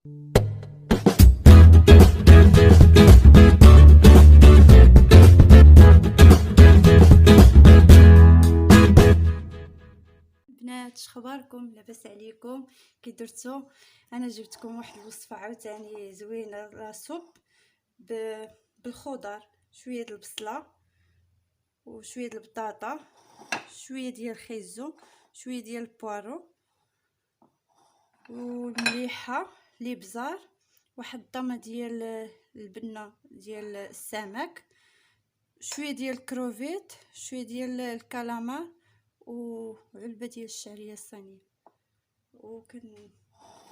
البنات شخباركم؟ لاباس عليكم؟ كي درتو؟ انا جبتكم واحد الوصفه عاوتاني زوينه لا سوب بالخضر، شويه د البصله وشويه د البطاطا، شويه ديال الخيزو، شويه ديال البوارو والمليحه الابزار، واحد الطامه ديال البنه ديال السمك، شويه ديال الكروفيت، شويه ديال الكالامار وعلبه ديال الشعريه الصينيه.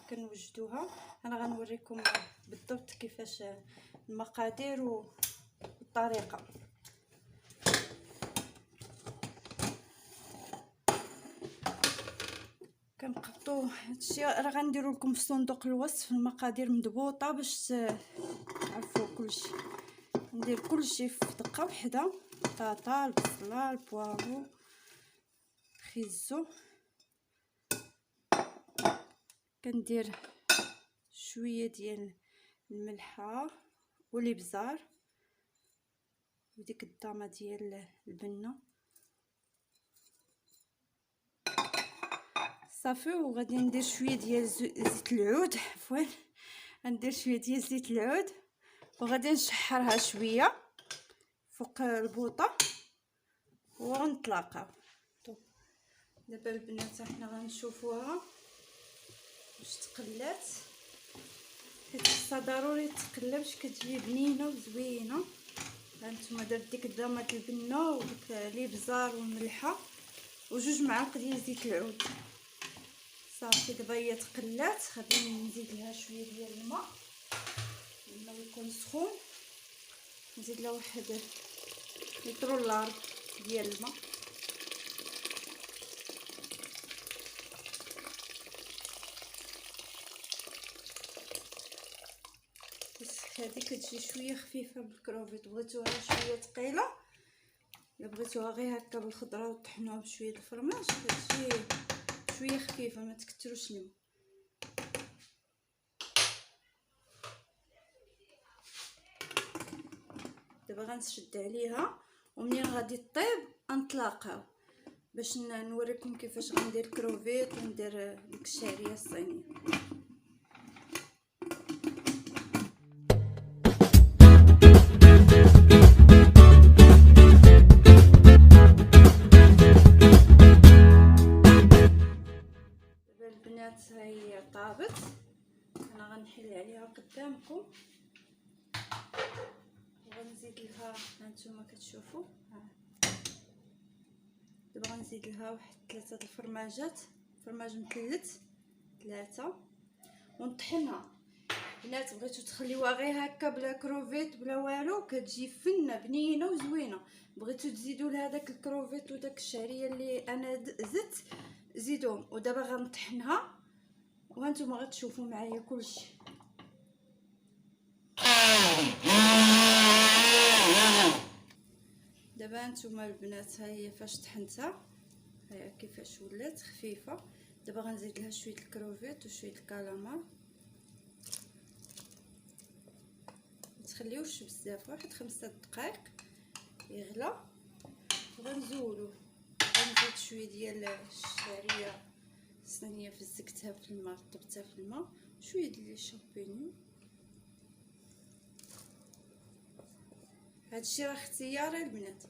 كنوجدوها. انا غنوريكم بالضبط كيفاش المقادير والطريقه. كنقطو هادشي راه غنديروا لكم في صندوق الوصف المقادير مضبوطه باش تعرفوا كلشي. ندير كلشي في دقه وحده: البطاطا، البصله، البوارو، خيزو. كندير شويه ديال الملحه والابزار وديك الطامه ديال البنه صافي. وغادي ندير شويه ديال زيت العود، عفوا ندير شويه ديال زيت العود وغادي نشحرها شويه فوق البوطه ونطلقها. دابا البنات حنا غنشوفوها واش تقلات، حيت خصها ضروري تقلى باش كتجي بنينه وزوينه. هانتوما درت ديك الضامه البنه وديك الابزار والملحه وجوج معالق ديال زيت العود. صافي دابا هي تقلات، غادي نزيد لها شويه ديال الماء. الماء يكون سخون، نزيد لها واحد لتر ديال الماء. هذه كتجي شويه خفيفه بالكروفيت، بغيتوها شويه ثقيله، الا بغيتوها غير هكا بالخضره وطحنوها بشويه الفرماج كتجي شويه خفيفه، ما تكثروش الماء. دابا غنشد عليها ومنين غادي طيب نطلقها باش نوريكم كيفاش غندير كروفيت وندير ديك الشعريه الصينيه. البنات هي طابت، انا غنحل عليها قدامكم وغنزيد لها، هانتوما كتشوفوا. دابا غنزيد لها واحد 3 د الفرماجات، فرماج مثلث 3، ونطحنها. بنات بغيتو تخليوها غير هكا بلا كروفيت بلا والو كتجي فنه بنينه وزوينه. بغيتو تزيدوا لها داك الكروفيت وداك الشعريه اللي انا زدت زيدوهم. ودابا غنطحنها وهانتوما غتشوفوا معايا كلشي. دابا هانتوما البنات ها هي فاش طحنتها، ها كيفاش ولات خفيفه. دابا غنزيد لها شويه الكروفيت وشويه الكالامار، متخليوش بزاف، واحد 5 دقائق يغلى وغنزولوه. غنزيد شويه ديال الشعريه الصينيه فزكتها في الماء، طبتها في الماء، شويه ديال الشامبينيون. هادشي راه اختياري البنات،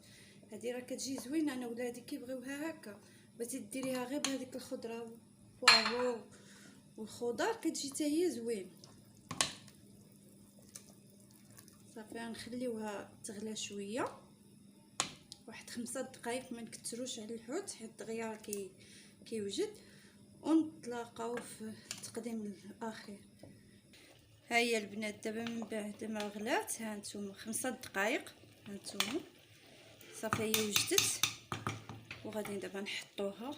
هادي راه كتجي زوينه. انا ولادي كيبغيوها هكا، بغيتي ديريها غير بهذيك الخضره بوارو والخضر كتجي حتى هي زوين. صافي غنخليوها تغلى شويه واحد 5 دقائق، ما نكثروش على الحوت حيت دغيا كيوجد. ونتلاقاو في التقديم الاخير. ها هي البنات دابا من بعد ما غلات، ها نتوما 5 دقائق، ها نتوما صافي هي وجدت. وغادي دابا نحطوها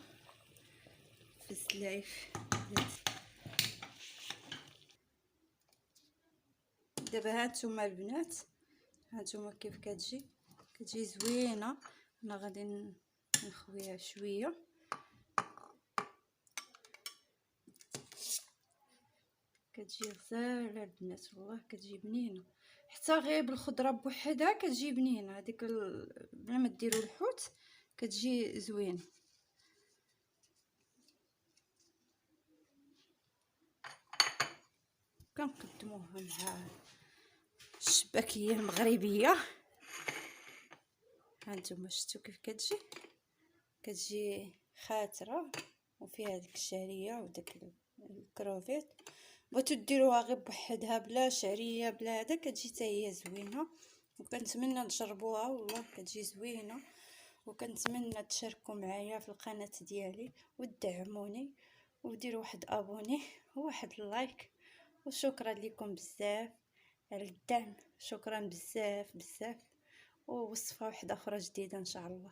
في الزلايف. دابا ها نتوما البنات، ها نتوما كيف كتجي زوينه. انا غادي نخويها شويه، كتجي غزاله البنات، والله كتجي بنينه، حتى غير بالخضره بوحدها كتجي بنينه. هذيك بلا ما ديروا الحوت كتجي زوينه. كنقدموها مع الشباكيه المغربيه. هانتوما شفتوا كيف كتجي خاتره وفيها ديك الشعريه وداك الكروفيت. بغيتو ديروها غير بوحدها بلا شعريه بلا هذا كتجي حتى هي زوينه، وكنتمنى تجربوها والله كتجي زوينه. وكنتمنى تشاركوا معايا في القناه ديالي وتدعموني وديروا واحد ابوني وواحد اللايك. وشكرا لكم بزاف على الدعم، شكرا بزاف بزاف. ووصفه واحده اخرى جديده ان شاء الله.